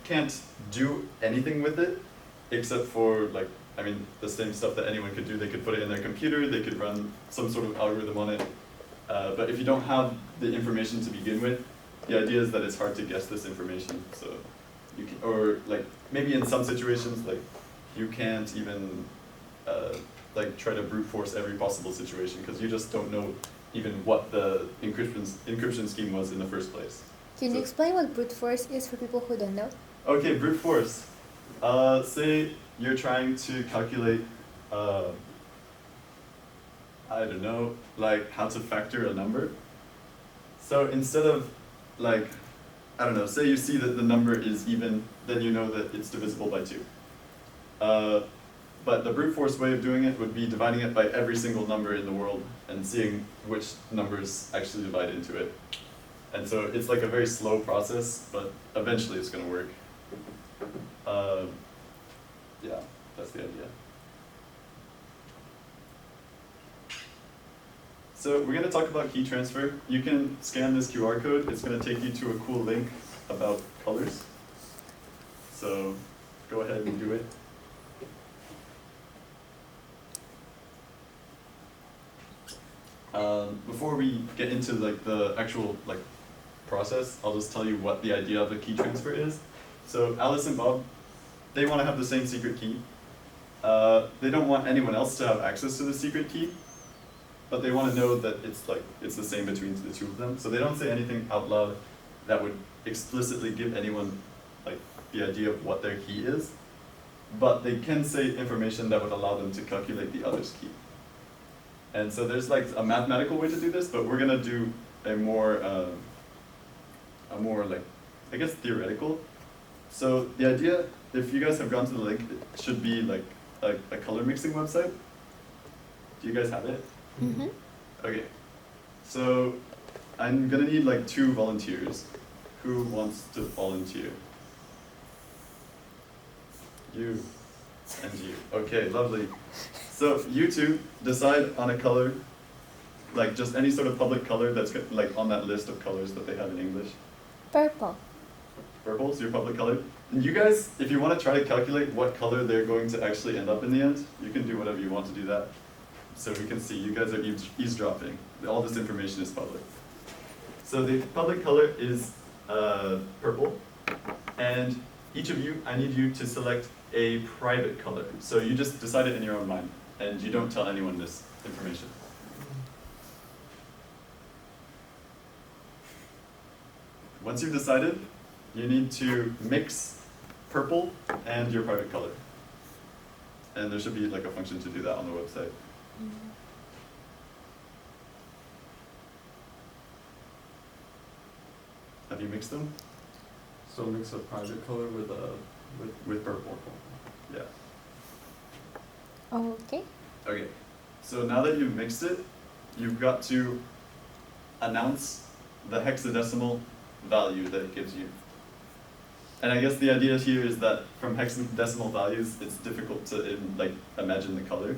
can't do anything with it except for like, I mean, the same stuff that anyone could do. They could put it in their computer, they could run some sort of algorithm on it. But if you don't have the information to begin with, the idea is that it's hard to guess this information. So you can, or like maybe in some situations, like you can't even like try to brute force every possible situation because you just don't know even what the encryption scheme was in the first place. Can you explain what brute force is for people who don't know? Okay, brute force. Say you're trying to calculate, I don't know, like how to factor a number. So instead of like, I don't know, say you see that the number is even, then you know that it's divisible by 2. But the brute force way of doing it would be dividing it by every single number in the world and seeing which numbers actually divide into it. And so it's like a very slow process, but eventually it's going to work. Yeah, that's the idea. So we're going to talk about key transfer. You can scan this QR code. It's going to take you to a cool link about colors. So go ahead and do it. Before we get into like the actual like process, I'll just tell you what the idea of a key transfer is. So Alice and Bob, they want to have the same secret key. They don't want anyone else to have access to the secret key, but they want to know that it's the same between the two of them. So they don't say anything out loud that would explicitly give anyone like the idea of what their key is, but they can say information that would allow them to calculate the other's key. And so there's like a mathematical way to do this, but we're gonna do a more like, I guess, theoretical. So the idea, if you guys have gone to the link, it should be like a color mixing website. Do you guys have it? Mm-hmm. Okay. So I'm gonna need like 2 volunteers. Who wants to volunteer? You and you. Okay, lovely. So you two decide on a color, like just any sort of public color that's like on that list of colors that they have in English. Purple. Purple's your public color. And you guys, if you want to try to calculate what color they're going to actually end up in the end, you can do whatever you want to do that. So we can see you guys are eavesdropping. All this information is public. So the public color is purple. And each of you, I need you to select a private color. So you just decide it in your own mind, and you don't tell anyone this information. Once you've decided, you need to mix purple and your private color. And there should be like a function to do that on the website. Have you mixed them? So mix a private color with purple. Yeah. Okay. Okay. So now that you've mixed it, you've got to announce the hexadecimal value that it gives you. And I guess the idea here is that from hexadecimal values, it's difficult to imagine the color.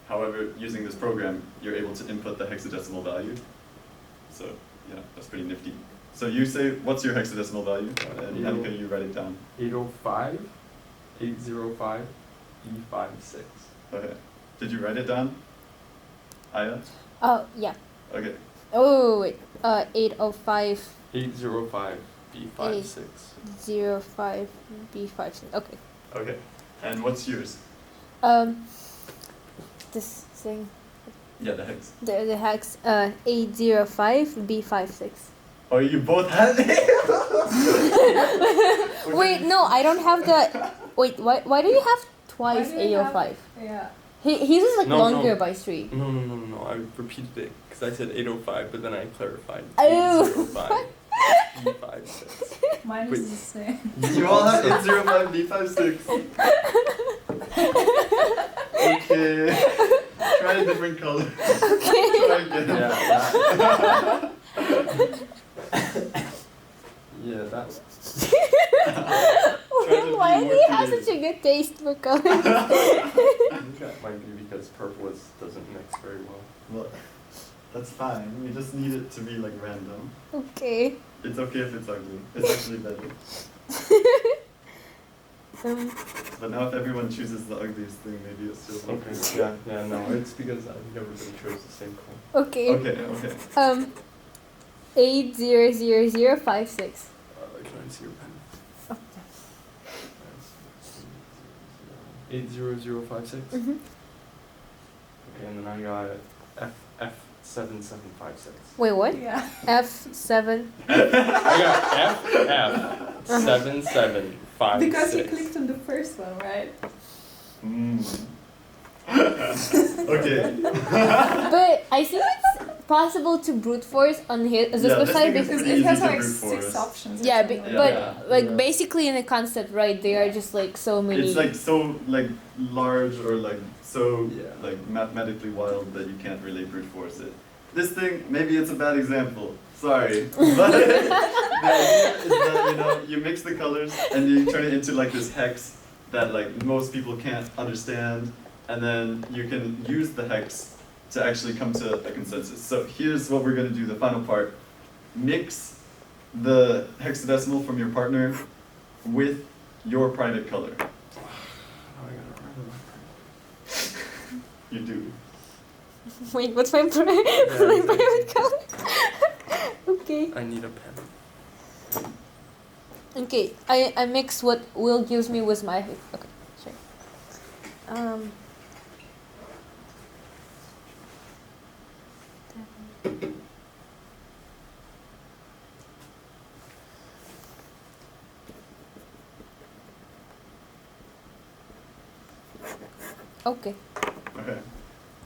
However, using this program, you're able to input the hexadecimal value. So yeah, that's pretty nifty. So you say, what's your hexadecimal value? And how can you write it down? 805, 805, B56. Okay. Did you write it down, Aiya? Oh, yeah. Okay. Oh, wait. 805. 805, B56. 805, B56. Okay. Okay. And what's yours? This thing. Yeah, the hex. The hex. 805, B56. Oh, you both had it? Wait, no, I don't have the. Wait, why do you have twice 805? Yeah. His is like No, longer no. by 3. No. I repeated it because I said 805, but then I clarified. Oh. 805, B56. Mine Wait. is the same. You all have 805 B56. Okay. Try a different color. Okay. Try again. Yeah, that. Why do you have such a good taste for colors? I think that might be because purple doesn't mix very well. Well, that's fine. We just need it to be like random. Okay. It's okay if it's ugly. It's actually better. But now if everyone chooses the ugliest thing, maybe it's still Okay. Yeah. No, it's because I think everybody chose the same color. Okay. Okay. 800056. Can I see your pen? Oh, 80056. Mm-hmm. Okay, and then I got F7756. Wait, what? Yeah. F7. I got F7756. Because you clicked on the first one, right? Okay. But I think it's possible to brute force on his Yeah, this website thing is because pretty It has easy to like brute 6 force. options. or yeah, something like but that. like Yeah. basically in the concept, right? They are just like so many. It's like so like large or like so Yeah. like mathematically wild that you can't really brute force it. This thing, maybe it's a bad example. Sorry, but the idea is that you mix the colors and you turn it into like this hex that like most people can't understand, and then you can use the hex to actually come to a consensus. So here's what we're going to do, the final part. Mix the hexadecimal from your partner with your private color. Oh, I gotta remember my You do. Wait, what's my Yeah, private color? Okay. I need a pen. Okay, I mix what Will gives me with my. Okay, sure. Okay. Okay.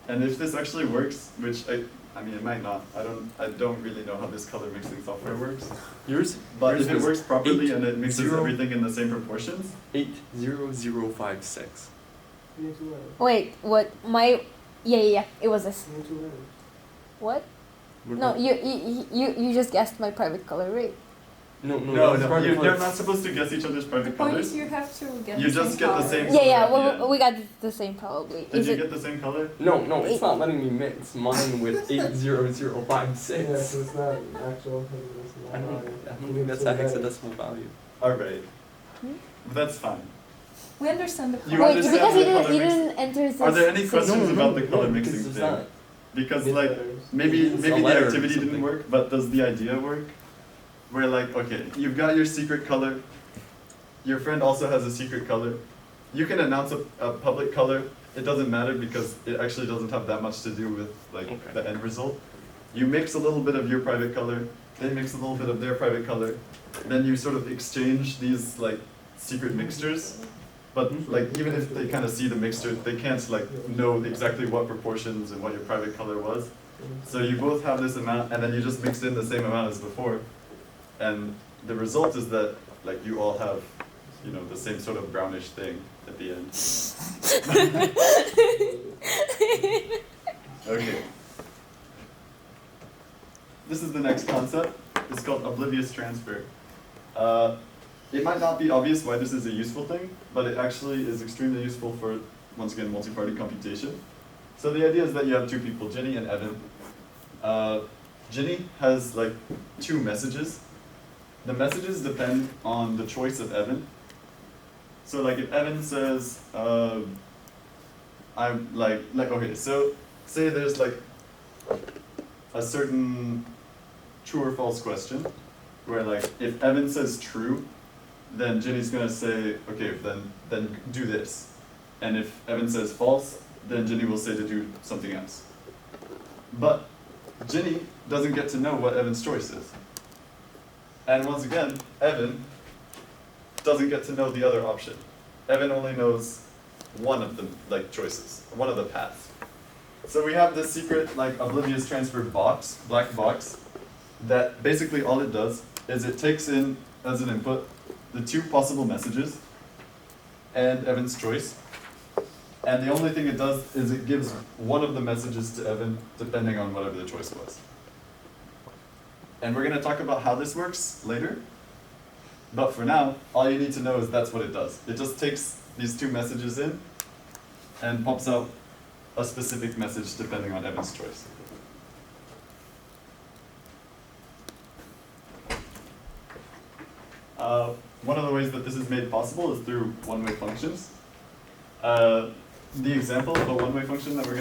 And if this actually works, which I mean it might not. I don't really know how this color mixing software works. Yours? But Yours if it was works properly and it mixes 80. everything in the same proportions, 80056. Wait, what? Yeah. It was this. What? No, you just guessed my private color, right? No, you're not supposed to guess each other's The private point colors. is you have to get You the just same get the color. same- Yeah. Yeah. Well, we got the same probably. Did Is you it? get the same color? No, it's not letting me mix mine with 80056. Yeah, so it's not actual I don't think that's a hexadecimal value. Alright. Hmm? That's fine. We understand the You point. Wait, understand because the you color didn't enter this. Are there any questions No, about the color no, mixing because it's thing? not. Because like maybe It's a the letter or activity didn't something. work, but does the idea work? Where like, okay, you've got your secret color, your friend also has a secret color. You can announce a public color. It doesn't matter because it actually doesn't have that much to do with like Okay. the end result. You mix a little bit of your private color, they mix a little bit of their private color, then you sort of exchange these like secret mixtures. But like even if they kind of see the mixture, they can't like know exactly what proportions and what your private color was. So you both have this amount, and then you just mix in the same amount as before, and the result is that like you all have, the same sort of brownish thing at the end. Okay. This is the next concept. It's called Oblivious Transfer. It might not be obvious why this is a useful thing, but it actually is extremely useful for, once again, multi-party computation. So the idea is that you have two people, Ginny and Evan. Ginny has like two messages. The messages depend on the choice of Evan. So like if Evan says, I'm okay, so say there's like a certain true or false question, where like if Evan says true, then Ginny's gonna say, okay, then do this. And if Evan says false, then Ginny will say to do something else. But Ginny doesn't get to know what Evan's choice is. And once again, Evan doesn't get to know the other option. Evan only knows one of the choices, one of the paths. So we have this secret Oblivious Transfer box, black box, that basically all it does is it takes in as an input the two possible messages and Evan's choice. And the only thing it does is it gives one of the messages to Evan depending on whatever the choice was. And we're going to talk about how this works later. But for now, all you need to know is that's what it does. It just takes these two messages in and pops out a specific message depending on Evan's choice. one of the ways that this is made possible is through one-way functions. The example of a one-way function that we're going